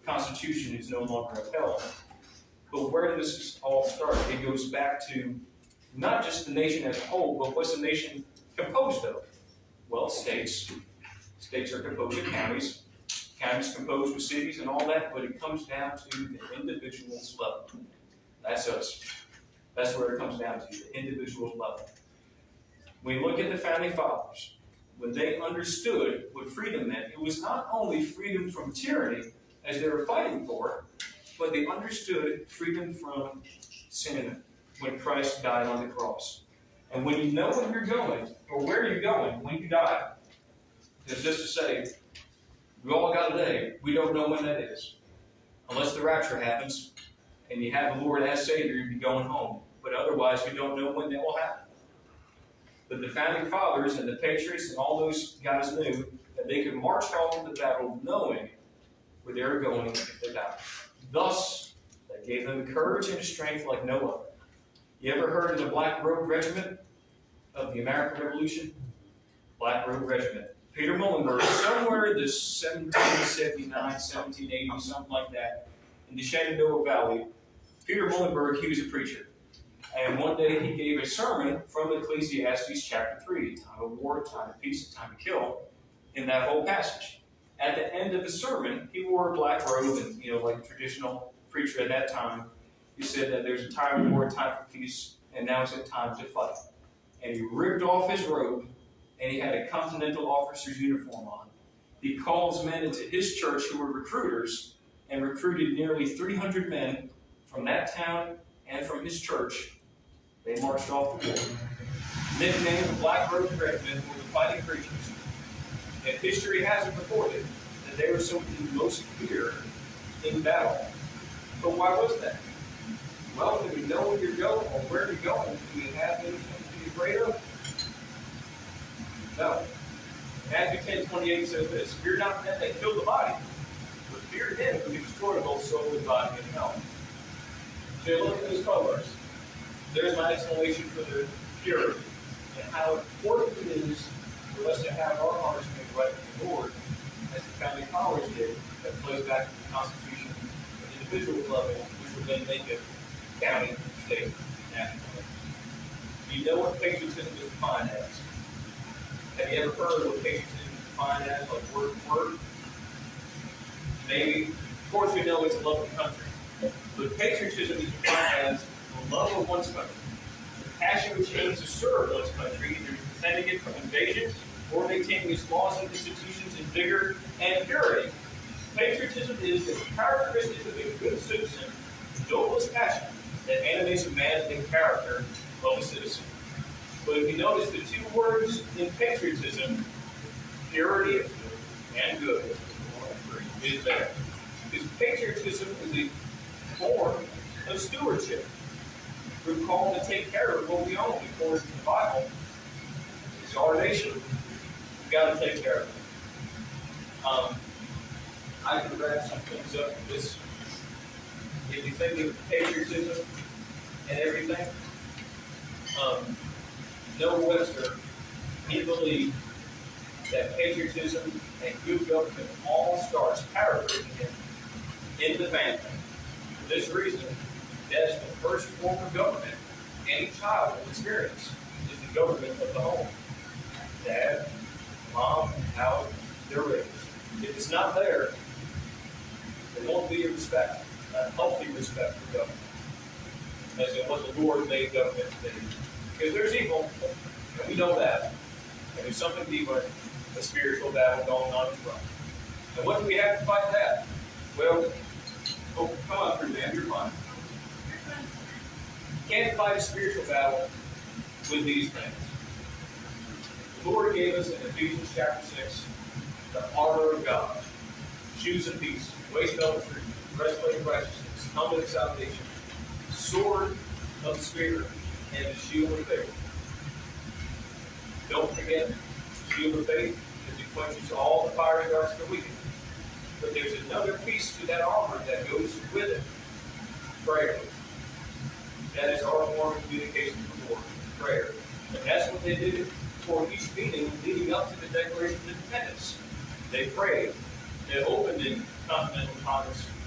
Constitution is no longer upheld. But where does this all start? It goes back to not just the nation as a whole, but what's the nation composed of? Well, states. States are composed of counties. Counties composed of cities and all that, but it comes down to the individual's level. That's us. That's where it comes down to, the individual's level. When you look at the founding fathers, when they understood what freedom meant, it was not only freedom from tyranny, as they were fighting for, but they understood freedom from sin when Christ died on the cross. And when you know where you're going, or where you're going when you die, it's just to say, we all got a day. We don't know when that is. Unless the rapture happens, and you have the Lord as Savior, you'll be going home. But otherwise, we don't know when that will happen. But the founding fathers and the patriots and all those guys knew that they could march off into battle knowing where they were going if they died. Thus, that gave them courage and strength like no other. You ever heard of the Black Robe Regiment of the American Revolution? Black Robe Regiment. Peter Muhlenberg, somewhere in the 1779, 1780, something like that, in the Shenandoah Valley, Peter Muhlenberg, he was a preacher. And one day he gave a sermon from Ecclesiastes chapter 3, time of war, time of peace, and time to kill, in that whole passage. At the end of the sermon, he wore a black robe, and like a traditional preacher at that time, he said that there's a time of war, a time for peace, and now it's a time to fight. And he ripped off his robe, and he had a Continental officer's uniform on. He calls men into his church who were recruiters, and recruited nearly 300 men from that town and from his church. They marched off to war. Nicknamed the Black Robe Regiment were the fighting preachers. And history has it recorded that they were some of the most feared in battle. But why was that? Well, do we know where you're going or where you're going? Do you have anything to be afraid of? No. Matthew 10:28 says this: fear not men that kill the body, but fear him who destroys both soul and body in hell. So you look at those colors. There's my explanation for the purity and how important it is for us to have our hearts made right with the Lord, as the founding fathers did, that flows back to the Constitution at the individual level, which will then make it county, state, national level. Do you know what patriotism is defined as? Have you ever heard what patriotism is defined as, like word for word? Maybe. Of course, we know it's a love of the country. But patriotism is defined as the love of one's country, the passion which aims to serve one's country, either defending it from invasion or maintaining its laws and institutions in vigor and purity. Patriotism is the characteristic of a good citizen, the noblest passion that animates a man in character of a citizen. But if you notice the two words in patriotism, purity and good, is there. Because patriotism is a form of stewardship. We're called to take care of what we own, according to the Bible. It's our nation. We've got to take care of it. I can wrap some things up with this. If you think of patriotism and everything, Noah Webster, he believed that patriotism and good government all starts, paraphrasing him, in the family. For this reason, that is the first form of government any child will experience, is the government of the home. Dad, mom, how they're raised. If it's not there, there won't be a respect, a healthy respect for government, as in what the Lord made government to be. Because there's evil, and we know that. And there's something deeper, a spiritual battle going on as well. And what do we have to fight that? Well, come on, pretty man, you're fine. You can't fight a spiritual battle with these things. The Lord gave us in Ephesians chapter 6 the armor of God, shoes of peace, waist belt of truth, breastplate of righteousness, helmet of salvation, sword of the Spirit, and the shield of faith. Don't forget the shield of faith, because it quenches all the fiery darts of the wicked. But there's another piece to that armor that goes with it: prayer. That is our form of communication with the Lord, prayer. And that's what they did for each meeting leading up to the Declaration of Independence. They prayed. They opened it Continental Congress